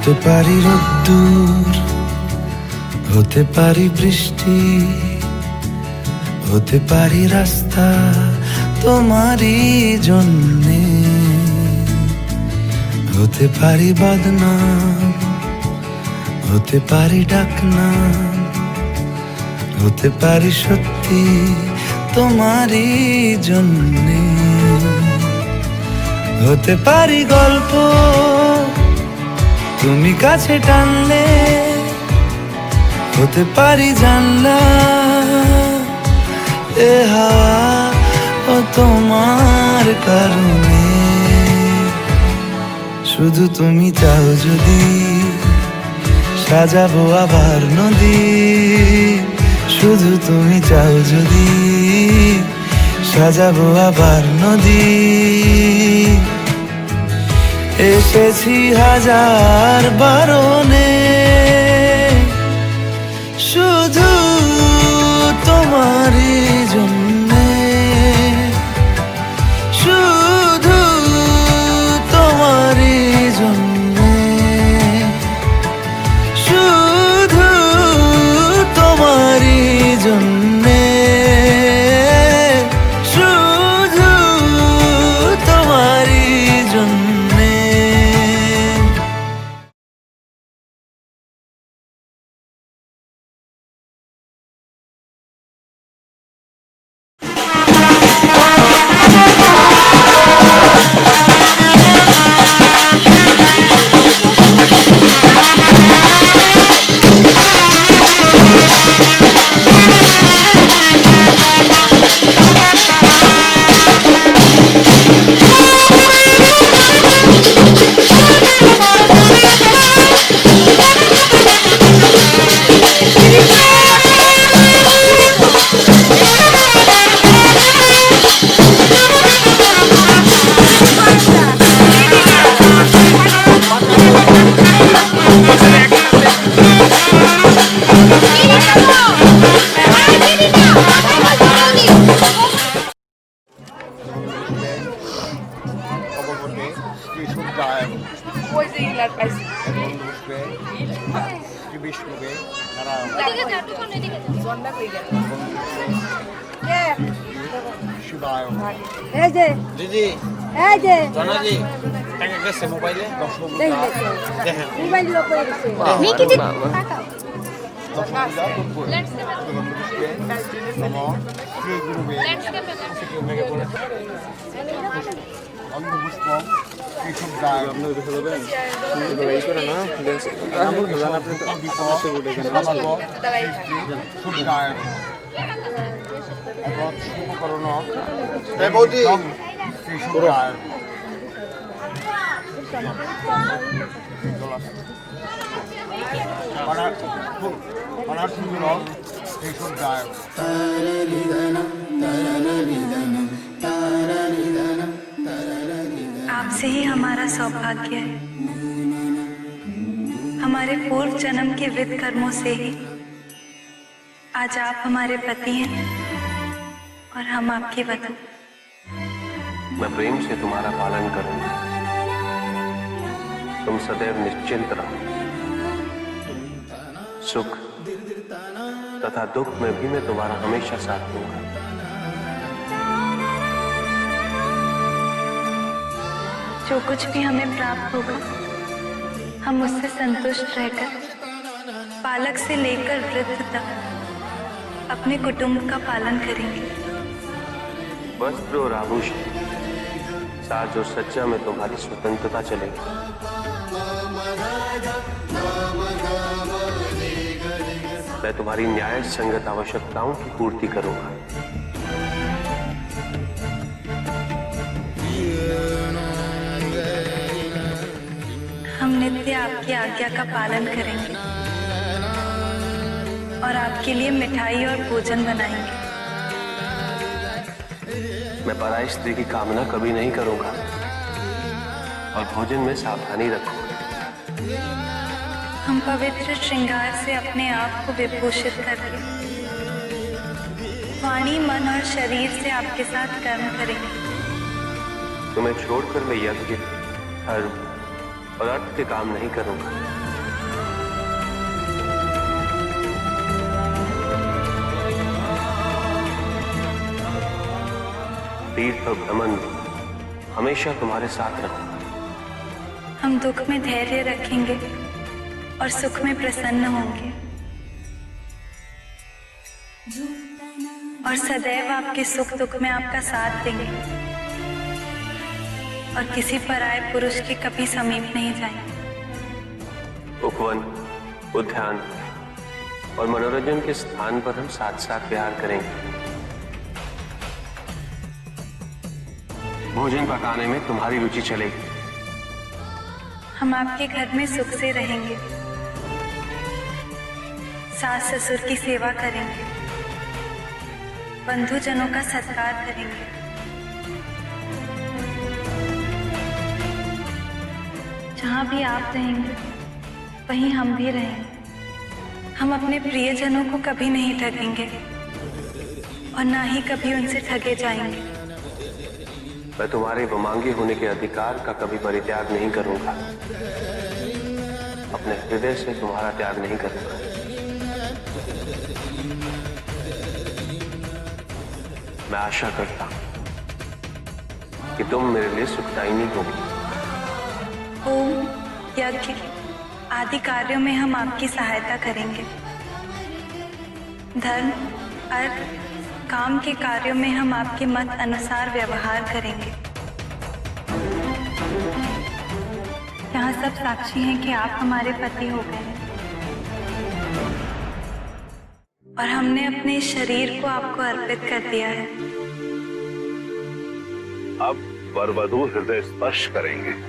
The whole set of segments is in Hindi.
হতে পারি রোদ্দুর, হতে পারি বৃষ্টি, হতে পারি রাস্তা তোমারই জন্যে, হতে পারি বদনাম, হতে পারি ডাকনাম, হতে পারি সত্যি তোমারই জন্যে, হতে পারি গল্প তুমি কাছে টানলে, হতে পারি জানলা এ হাওয়া ও তোমার কারণে। শুধু তুমি চাও যদি সাজাবো আবার নদী, শুধু তুমি চাও যদি সাজাবো আবার নদী। এসেছি হাজার বারণে শুধু তোমারই জন্যে, শুধু তোমারই জন্যে, শুধু তোমারই জন্যে, শুধু তোমারই জন্যে। आपसे ही हमारा सौभाग्य है, हमारे पूर्व जन्म के विद कर्मों से ही आज आप हमारे पति हैं और हम आपकी वधू। मैं प्रेम से तुम्हारा पालन करूंगा, तुम सदैव निश्चिंत रहो। सुख तथा दुख में भी मैं तुम्हारा हमेशा साथ दूंगा। जो कुछ भी हमें प्राप्त होगा हम उससे संतुष्ट रहकर बालक से लेकर वृद्ध तक अपने कुटुंब का पालन करेंगे। वस्त्र और आभूषण, साज और सज्जा में तुम्हारी स्वतंत्रता चलेगी। मैं तुम्हारी न्याय संगत आवश्यकताओं की पूर्ति करूंगा। हम नित्य आपकी आज्ञा का पालन करेंगे और आपके लिए मिठाई और भोजन बनाएंगे। मैं पराई स्त्री की कामना कभी नहीं करूंगा और भोजन में सावधानी रखूंगा। हम पवित्र श्रृंगार से अपने आप को विभूषित करके वाणी, मन और शरीर से आपके साथ कर्म करेंगे। तुम्हें छोड़कर मैं यज्ञ, धर्म और अर्थ के काम नहीं करूंगा। तीर्थ और भ्रमण हमेशा तुम्हारे साथ रहूंगा। हम दुख में धैर्य रखेंगे और सुख में प्रसन्न होंगे और सदैव आपके सुख दुख में आपका साथ देंगे और किसी पराये पुरुष के कभी समीप नहीं जाएंगे। उपवन, उद्यान और मनोरंजन के स्थान पर हम साथ साथ विहार करेंगे। भोजन पकाने में तुम्हारी रुचि चलेगी। हम आपके घर में सुख से रहेंगे, सास ससुर की सेवा करेंगे, बंधुजनों का सत्कार करेंगे। जहाँ भी आप रहेंगे वहीं हम भी रहेंगे। हम अपने प्रियजनों को कभी नहीं ठगेंगे और ना ही कभी उनसे ठगे जाएंगे। मैं तुम्हारे वमांगी होने के अधिकार का कभी परित्याग नहीं करूंगा। अपने हृदय से तुम्हारा त्याग नहीं करूंगा। मैं आशा करता हूं कि तुम मेरे लिए सुखदायिनी होगी। होम, यज्ञ आदि कार्यों में हम आपकी सहायता करेंगे। धर्म, अर्थ, काम के कार्यों में हम आपके मत अनुसार व्यवहार करेंगे। यहाँ सब साक्षी हैं कि आप हमारे पति हो गए हैं और हमने अपने शरीर को आपको अर्पित कर दिया है। अब वरवधू हृदय स्पर्श करेंगे।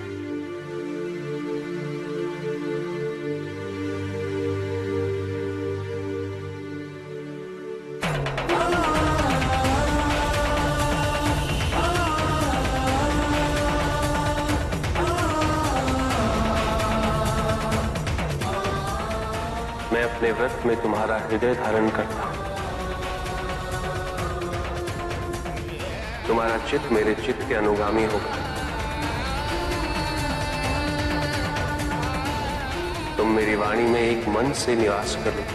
मैं अपने व्रत में तुम्हारा हृदय धारण करता हूं। तुम्हारा चित्त मेरे चित्त के अनुगामी होगा। तुम मेरी वाणी में एक मन से निवास करो।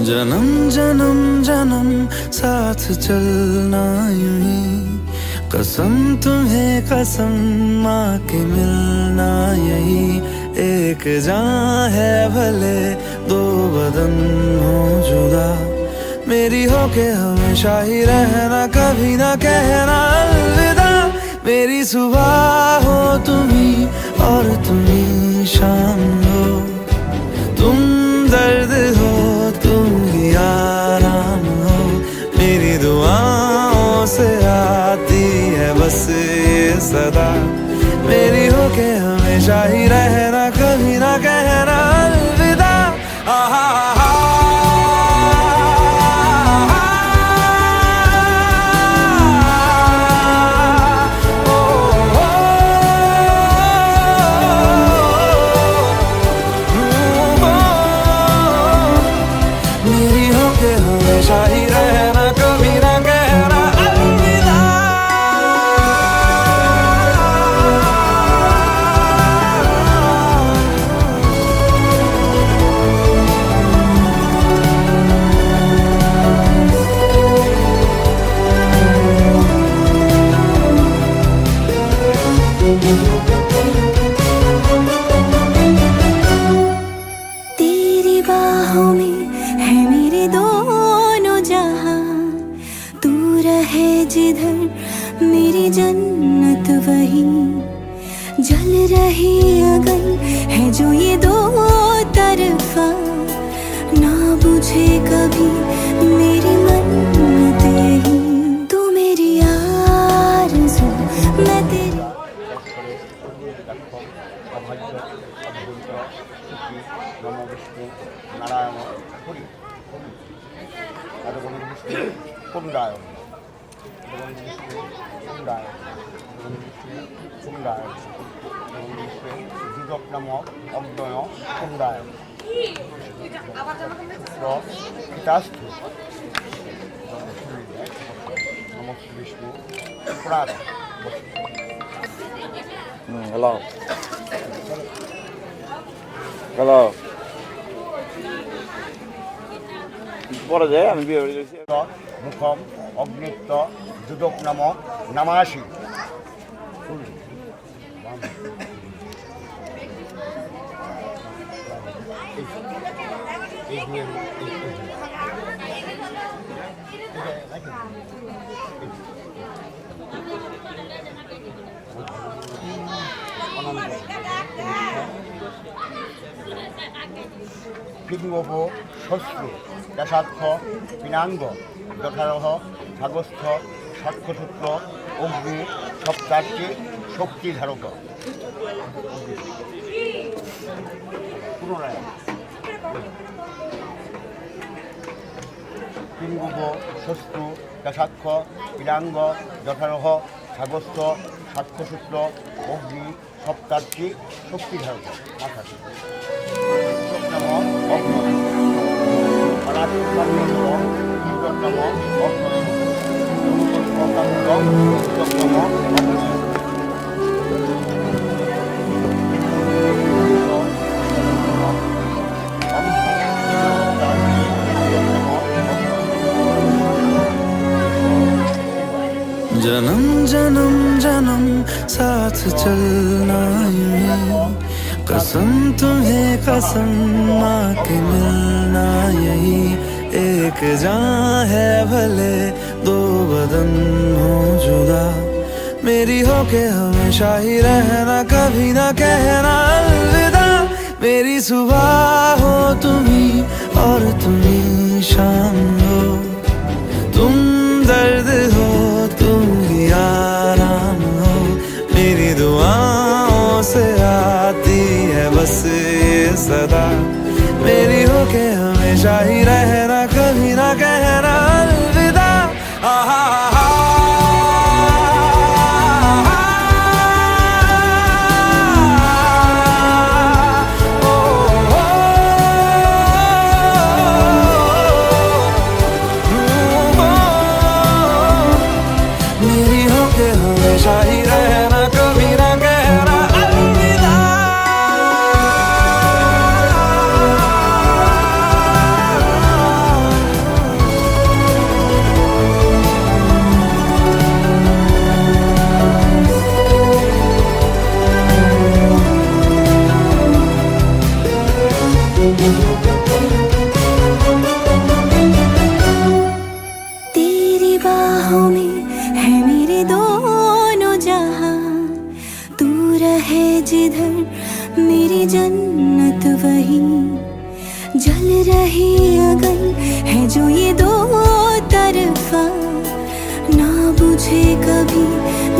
जन्म जन्म जन्म साथ चलना यूं ही, कसम तुम्हें कसम माँ के मिलना यही। एक जान है भले दो बदन हो जुदा, मेरी हो के हमेशा ही रहना, कभी ना कहना अलविदा। मेरी सुबह हो तुम्ही और तुम्ही शाम हो, तुम दर्द हो तुम ही आराम हो। मेरी दुआओं से आती है बस ये सदा, मेरी हो के हमेशा ही रहना, कभी ना कहना अलविदा। आहा हमेशा ही रहना, कभी ना कहना अलविदा। तेरी बाहों में है मेरे दोनों जहां, तू रहे जिधर मेरी जन्नत वही। जल रही अगन है जो ये दो तरफा, ना बुझे कभी मेरी मन्नत यही। तू मेरी आरज़ू मैं तेरी নম বিষ্ণু নারায়ণ হরি আদবন্ধু বিষ্ণু কুণ্ডায় বিষ্ণু কুণ্ডায় বিষ্ণু কুণ্ডায় বিষ্ণু যুজক নামক অগ্নয় কুণ্ডায় শুক্র পিতাস্থু নম বিষ্ণু প্রাণ। হ্যালো হ্যালো পরে যায় আমি বিয়ে করে গেছি। মুখম অগ্নিত্ব যুদক নামক নামাসি পিঙ্গব শস্য দেশার্থ পিনাঙ্গ যথারহ সাগস্থ সাক্ষ্যসূত্র অগ্নি সপ্তার্থী শক্তি ধারক। পুনরায় পিঙ্গব শস্য দেশাক্ষ পিনাঙ্গ যথারহ সাগস্থ সাক্ষ্যসূত্র অগ্নি সপ্তার্থী শক্তি ধারক। মাথা जन्म जन्म जन्म साथ चलना यूं ही, कसम तुम्हें कसम माँ के मिलना यही। एक जान है भले दो बदन हो जुदा, मेरी हो के हमेशा ही रहना, कभी ना कहना अलविदा। मेरी सुबह हो तुम्ही और तुम्ही शाम हो, तुम दर्द हो तुम ही आराम हो। मेरी दुआओं से आती है बस ये सदा, मेरी हो के हमेशा ही रहना, कभी ना कहना अलविदा। आहा मेरी हो के हमेशा ही रहना, कभी ना कहना अलविदा। तेरी बाहों में है मेरे दोनों जहां, तू रहे जिधर मेरी जन्नत वहीं। जल रही अगन है जो ये दो तरफा, ना बुझे कभी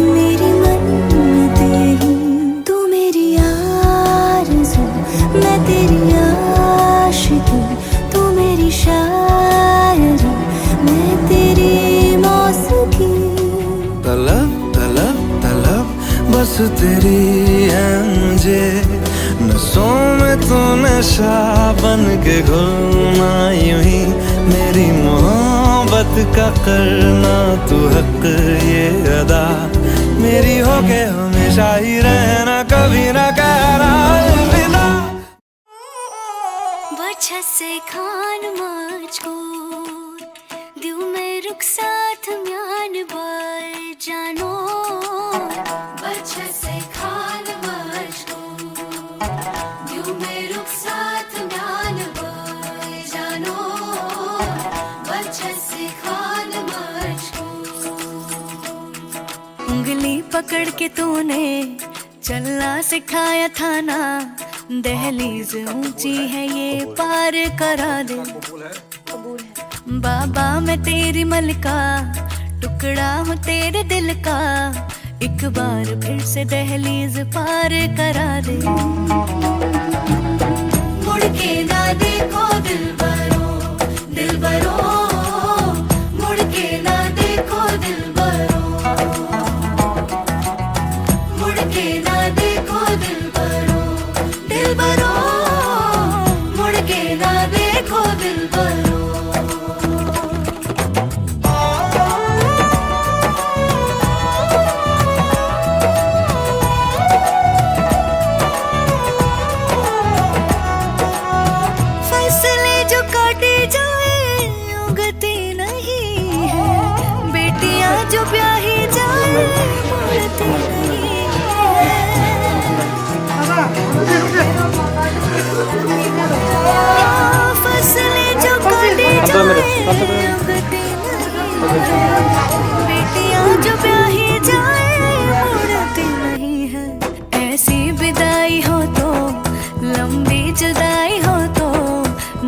मेरी मन्नत यही। तू मेरी आरज़ू मैं तेरी आशिकी, तू मेरी शायरी मैं तेरी मौसीकी। तलब तलब तलब बस तेरी है मुझे, नसों में तू नशा बन के घुलना यूं ही। मेरी मोहब्बत का करना तू हक ये अदा, मेरी होके हमेशा ही रहना, कभी ना कहना अलविदा। वजह से खान मुझको दिल में रुखसात म्यान बार जानो। वजह से खान मुझको दिल में रुखसात म्यान बार जानो। वजह से खान मुझको। उंगली पकड़ के तूने चलना सिखाया था ना, दहलीज ऊंची है ये पार करा दे। बाबा मैं तेरी मलका, टुकड़ा हूँ तेरे दिल का, एक बार फिर से दहलीज पार करा दे। मुड़ के ना देखो दिलबरो, दिलबरो, मुड़ के ना देखो दिलबरो, मुड़ के ना देखो दिलबरो, दिलबरो, मुड़ के ना देखो दिलबरो। फैसले जो काटे जाए उगती नहीं है, बेटियां जो ब्याही जाए मुड़ती नहीं है। फैसले जो काटे जाए उगती नहीं है, बेटियां जो ब्याही जाए मुड़ती नहीं है। ऐसी विदाई हो तो लंबी जुदाई हो तो,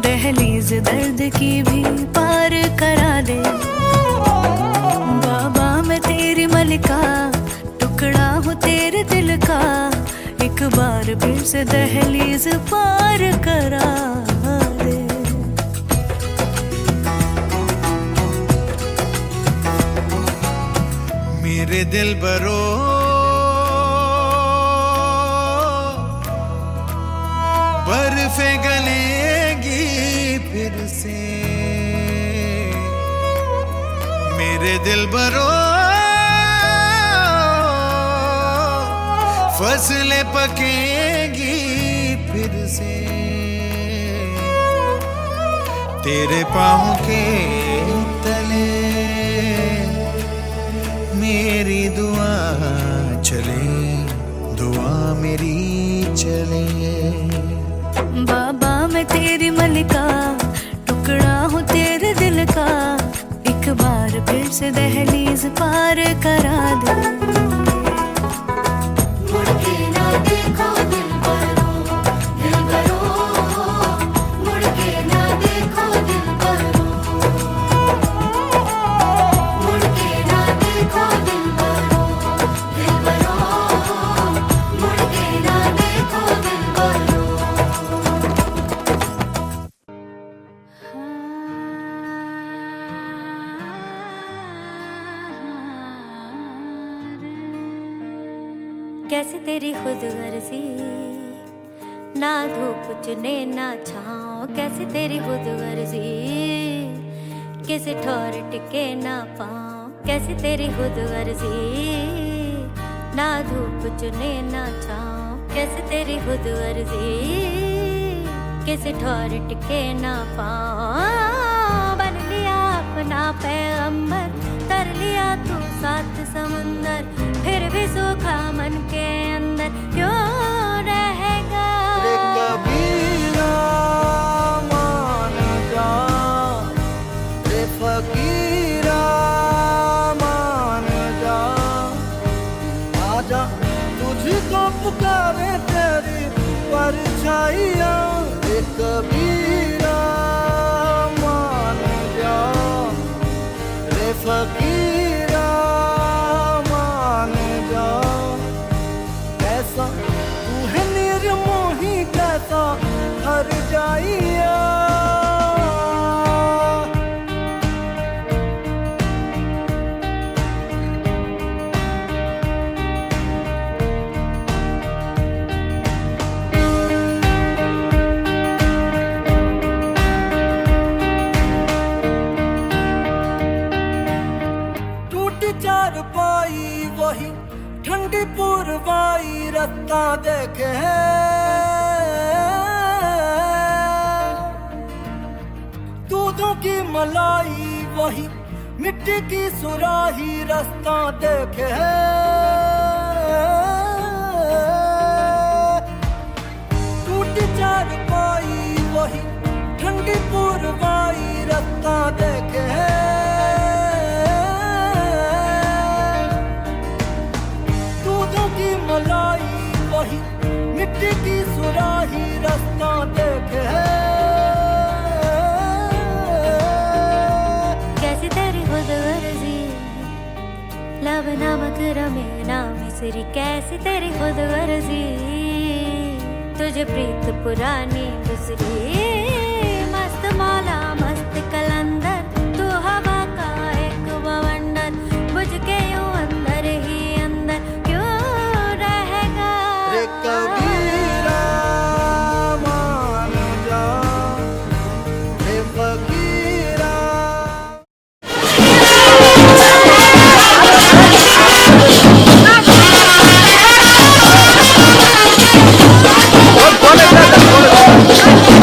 दहलीज दर्द की भी पार करा दे। बाबा मैं तेरी मलिका, टुकड़ा हूँ तेरे दिल का, एक बार फिर से दहलीज पार करा दे। मेरे दिल बरो बर्फे गलेगी फिर से, मेरे दिल बरो फसलें पकेगी फिर से। तेरे पाँव के तले मेरी दुआ चले, दुआ मेरी चले। बाबा मैं तेरी मलिका, टुकड़ा हूँ तेरे दिल का, एक बार फिर से दहलीज पार करा दे। मुड़ के ना देखो दिलबरो, दिलबरो, मुड़ के ना देखो दिलबरो, मुड़ के ना देखो दिलबरो, दिलबरो, मुड़ के ना देखो दिलबरो। कैसे तेरी खुद गर्जी, ना धूप चुने ना छाँव, कैसे तेरी खुद गर्जी, किसी ठोर टिके ना पाँव। कैसे तेरी खुद गर्जी, ना धूप चुने ना छाँव, कैसे तेरी खुद गर्जी, किसी ठोर टिके ना पाँव। बन लिया अपना पैगंबर, तर लिया तू सात समुंदर, फिर भी सूखा मन के अंदर क्यों रहेगा। कबीरा बनाइया। टूटी चार पाई वही ठंडी पुरवाई रत्ता देखे दूधों की मलाई वही मिट्टी की सुराही रास्ता देखे टूटी चार पाई वही ठंडी पुरवाई रत्ता देखे दूधों की मलाई वही मिट्टी की सुराही रास्ता देखे कैसी तेरी खुद गर्जी लब नमक रमे ना मिसरी कैसी तेरी खुद गर्जी तुझे प्रीत पुरानी बिसरी मस्त मौला मस्त कलंदर तू हवा का एक बवंडर बुझ के यूं अंदर ही अंदर क्यों रहेगा रे कबीरा मान जा रे फकीरा।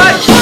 बोले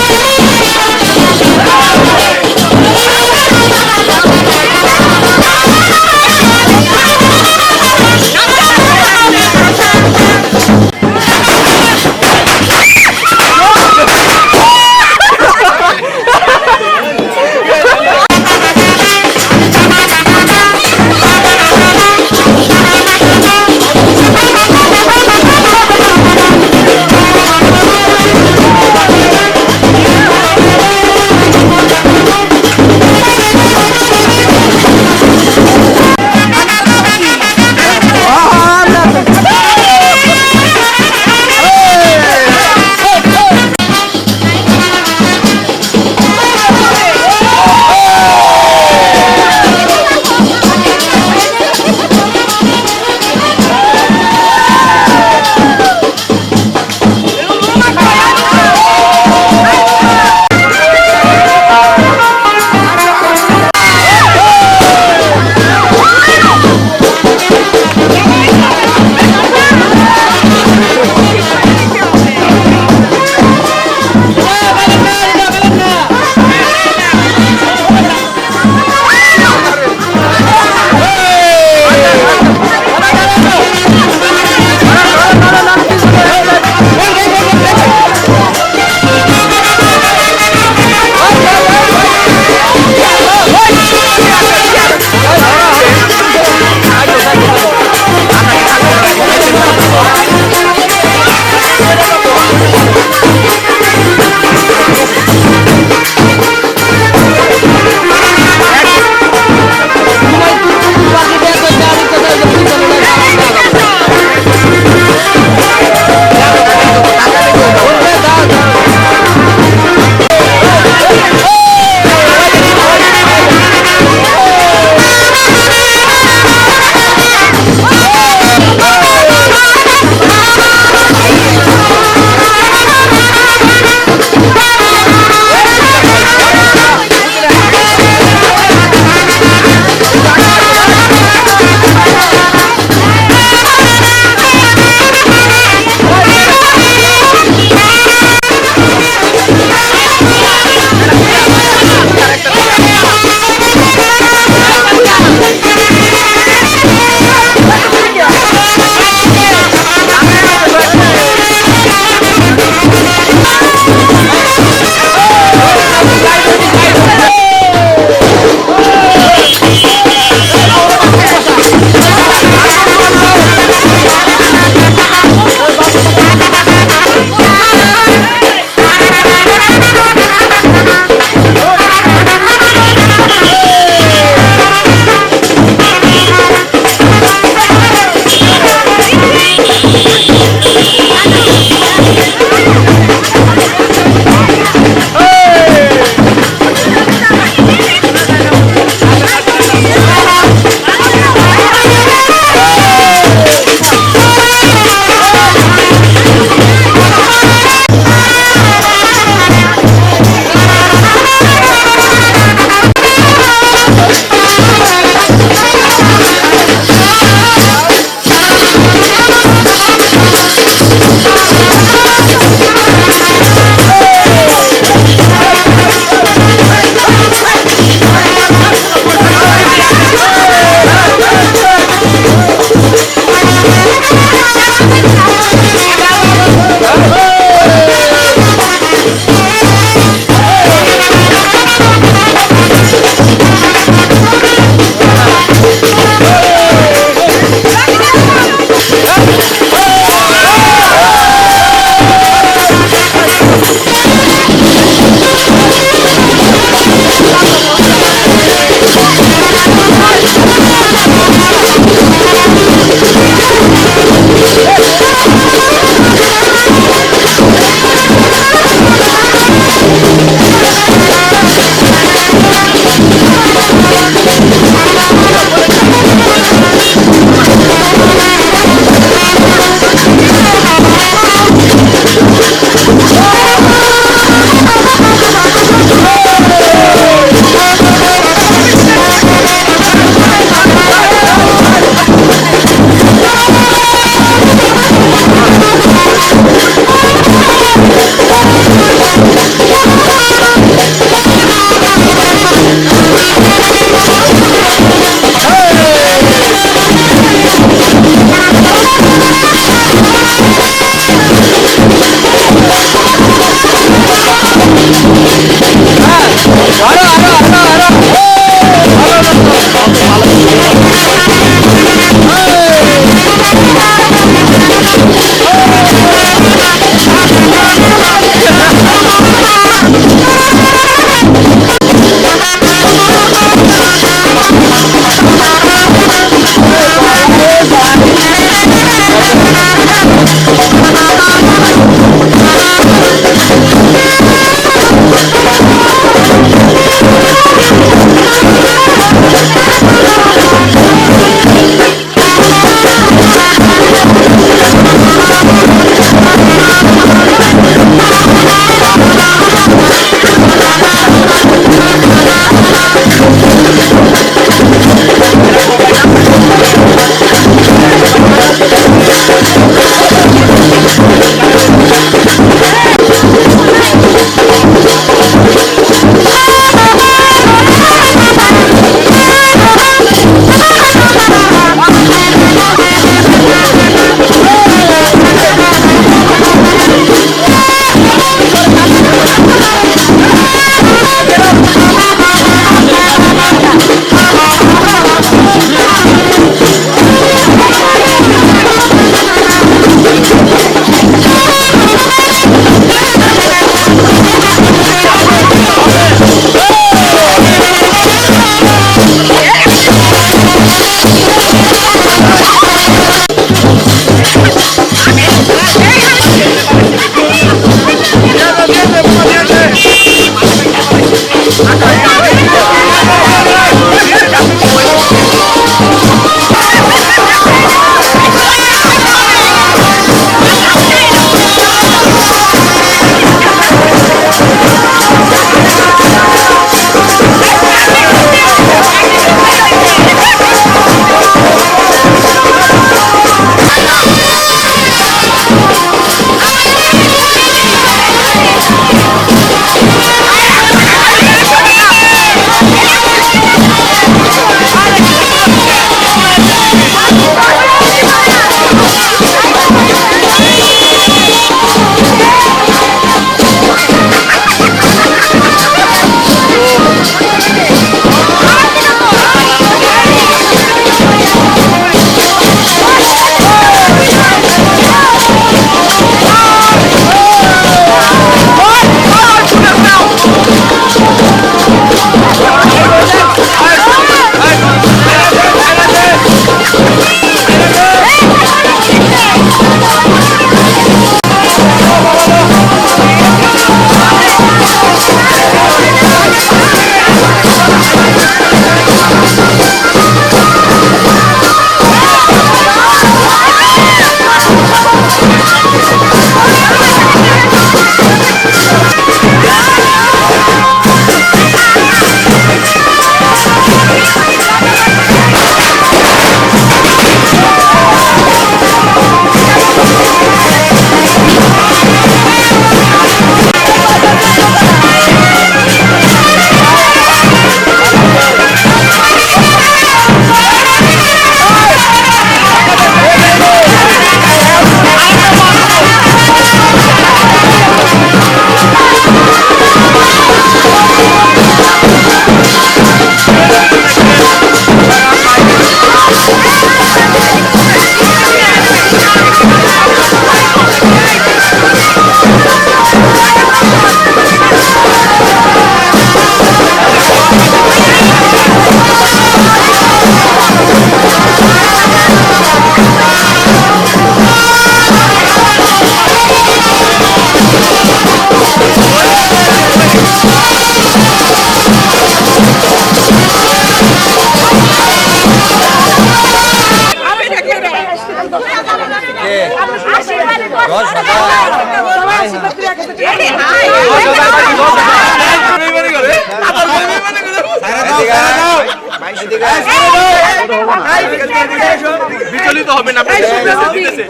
বিচলিত হবেন আপনি দিতেছে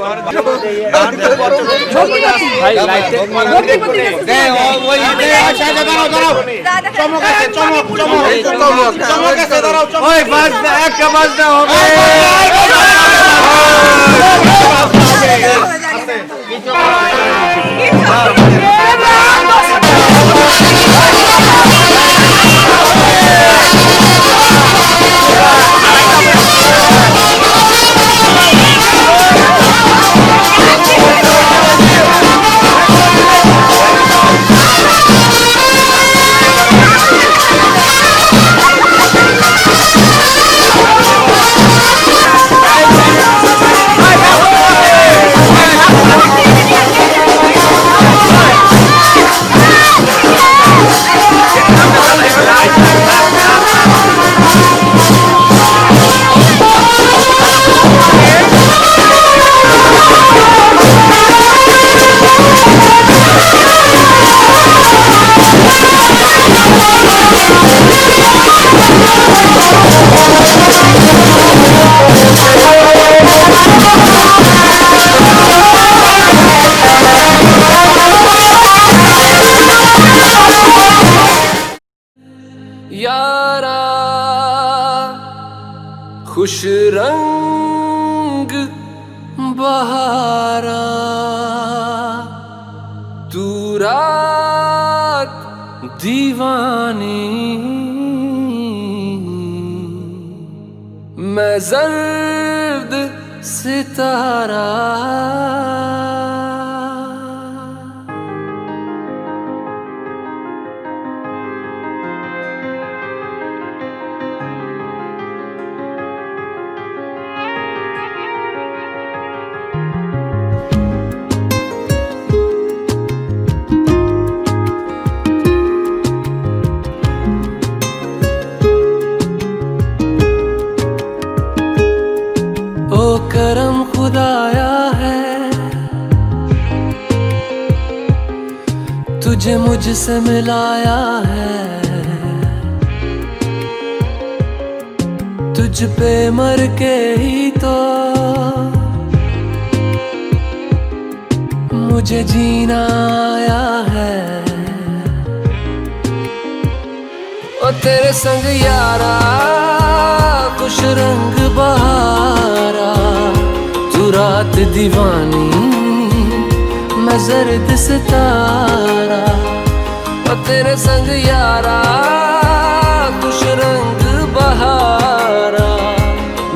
ভাই লাইট ওই বাস একটা বাস না হবে यारा खुश रंग बहारा तू रात दीवानी मैं जर्द सितारा ओ करम खुदाया है तुझे मुझसे मिलाया है तुझ पे मर के ही तो मुझे जीना आया है ओ तेरे संग यारा खुश रंग बहारा तू रात दीवानी मैं जर्द सितारा ओ तेरे संग यारा खुश रंग बहारा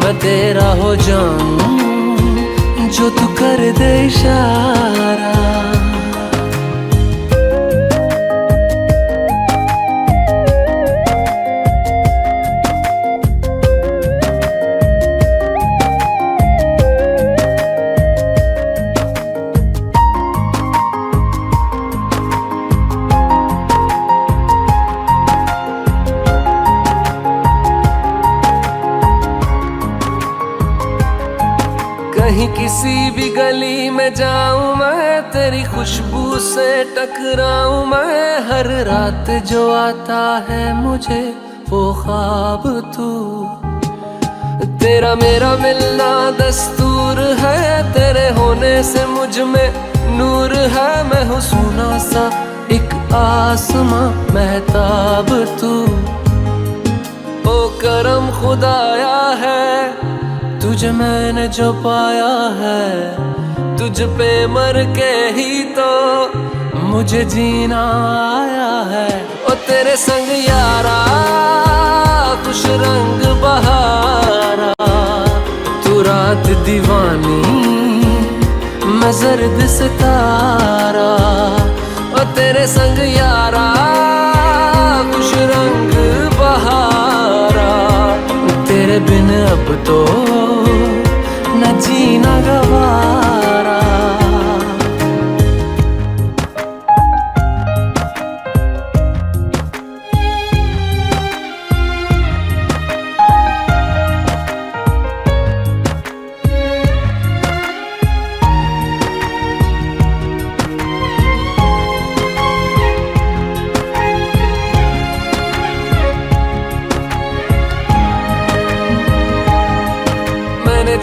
मैं तेरा हो जाऊं जो तू कर दे इशारा कहीं किसी भी गली में जाऊं मैं तेरी खुशबू से टकराऊं मैं हर रात जो आता है मुझे वो ख्वाब तू तेरा मेरा मिलना दस्तूर है तेरे होने से मुझ में नूर है मैं हूँ सोना सा एक आसमां महताब तू ओ करम खुदाया है तुझे मैंने जो पाया है तुझ पे मर के ही तो मुझे जीना आया है ओ तेरे संग यारा खुश रंग बहारा तू रात दीवानी मैं जर्द सितारा ओ तेरे संग यारा खुश रंग बहारा तेरे बिन अब तो न जीना गवारा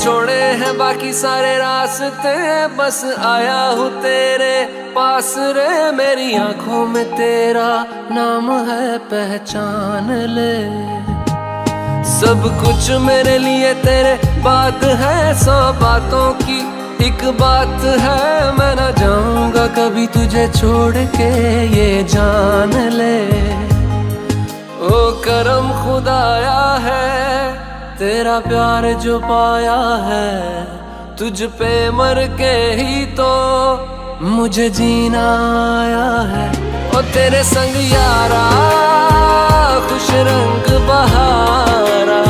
छोड़े हैं बाकी सारे रास्ते, बस आया हूँ तेरे पास रे। मेरी आंखों में तेरा नाम है, पहचान ले। सब कुछ मेरे लिए तेरे बात है, 100 बातों की एक बात है। मैं ना जाऊंगा कभी तुझे छोड़ के, ये जान ले। ओ करम खुदाया है, तेरा प्यार जो पाया है। तुझ पे मर के ही तो मुझे जीना आया है। ओ तेरे संग यारा खुश रंग बहारा,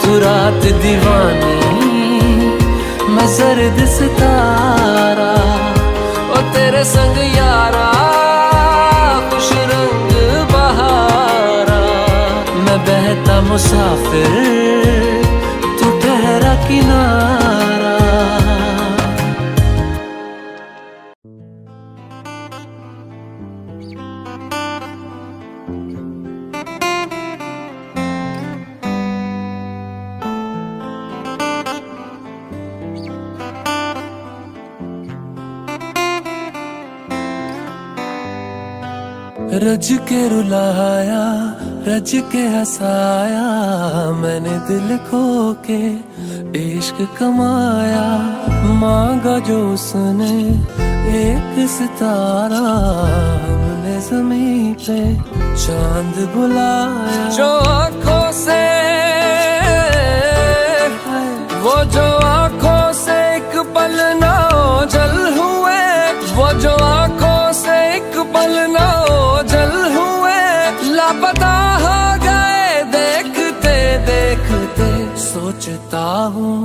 तू रात दीवानी मैं सर्द सितारा। ओ तेरे संग यारा खुश रंग बहारा, मैं बहता मुसाफिर तू ठहरा किनारा। रज के रुलाया, रज के हंसाया, मैंने दिल खो के इश्क कमाया। मांगा जो उसने एक सितारा, हमने ज़मीं पे चांद बुलाया। जो आँखों से वो जो आँखों से एक पल ना ओझल हुए, वो जो आँखों से एक पल ना ओझल हुए। लापता हो गए देखते देखते, सोचता हूँ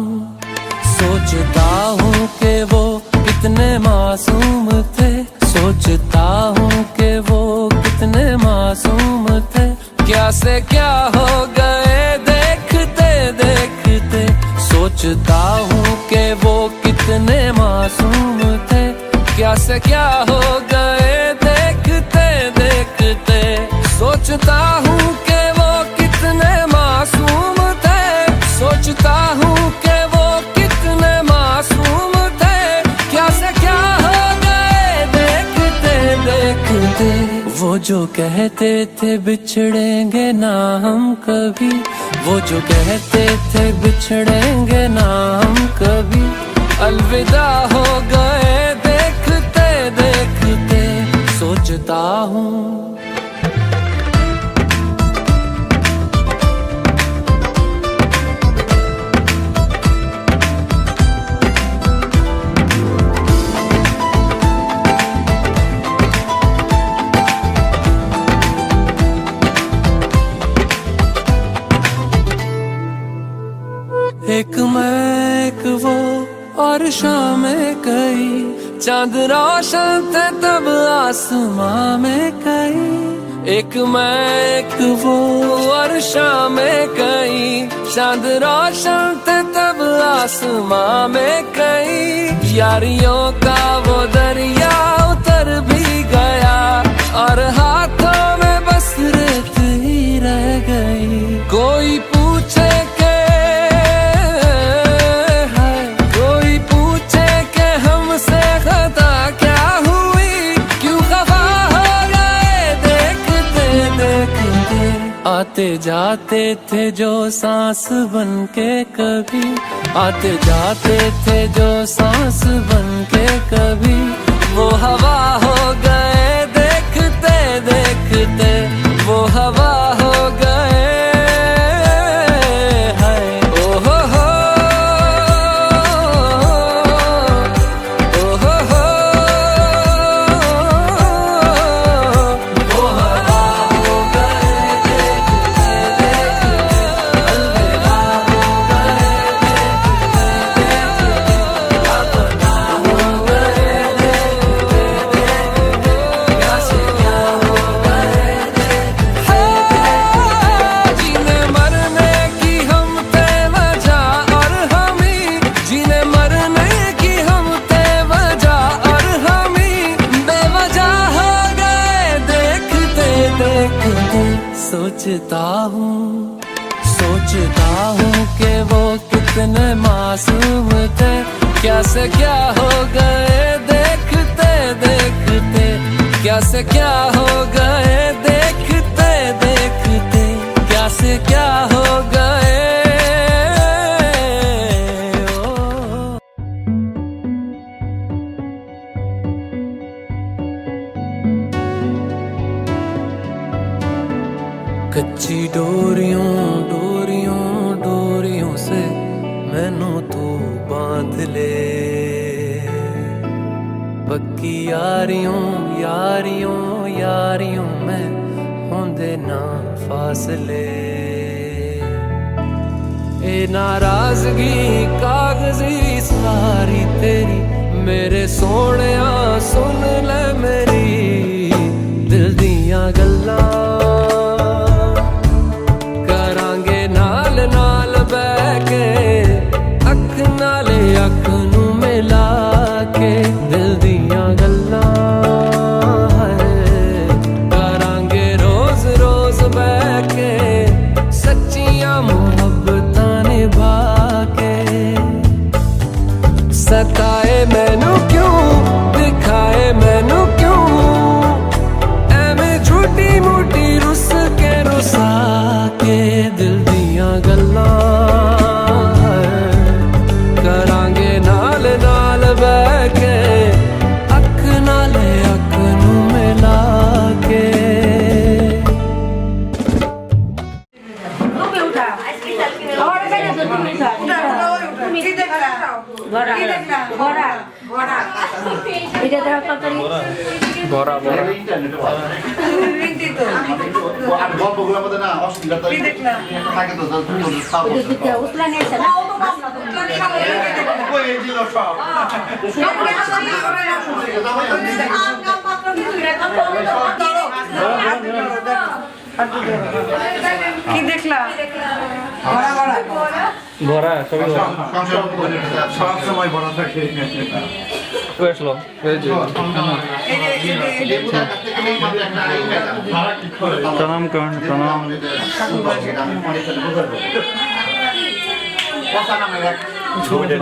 कि वो कितने मासूम थे। सोचता हूँ कि वो कितने मासूम थे। क्या से क्या हो गए देखते देखते, सोचता हूँ कि वो कितने मासूम थे। क्या से क्या हो गए देखते देखते, सोचता हूँ कि वो कितने मासूम थे। सोचता हूँ कि वो कितने मासूम थे। क्या से क्या हो गए देखते देखते। वो जो कहते थे बिछड़ेंगे ना हम कभी, वो जो कहते थे बिछड़ेंगे ना हम कभी, अलविदा हो गए देखते देखते। सोचता हूँ एक मैं एक वो और शामें कई, चांद रोशन थे तब आसमां में कई। एक मैं एक वो और शामें कई, चांद रोशन थे तब आसमां में कई। यारियों का वो दरिया उतर भी गया, और हाथों में बस रेत ही रह गई। कोई पूछे आते जाते थे जो सांस बन के कभी, आते जाते थे जो सांस बन के कभी, वो हवा हो गए देखते देखते। वो हवा हो गए सोचता हूँ कि वो कितने मासूम थे, क्या से क्या हो गए देखते देखते, क्या से क्या हो गए देखते देखते, क्या से क्या हो गए। कच्ची डोरियों डोरियों डोरियों से मैनू तू बांध ले, पक्की यारियों यारियों यारियों में होंदे ना फासले। ए नाराजगी कागजी सारी तेरी, मेरे सोहणिया सुन ले मेरी दिल दियां गल्लां, अख नाले अख नू मिला के दिल दियां गल्लां करांगे रोज रोज बह के, सच्चियां मुहब्बतां निभा के। सताए मैनू क्यों दिखाए मैनू क्यों, एवें झूठी मूठी रुस के रुसा के दिल दियां गल्लां करांगे नाल नाल बह के, अख नाले अख नू मिला के। গল্পগুলোর না অশ্লীলতা থাকে তো উতলা নিয়েছে না ওই দিল সব কি দেখলা ভরা সবই সব সময় বড় থাকে আসলো প্রণাম করুন প্রণাম। ছবিটা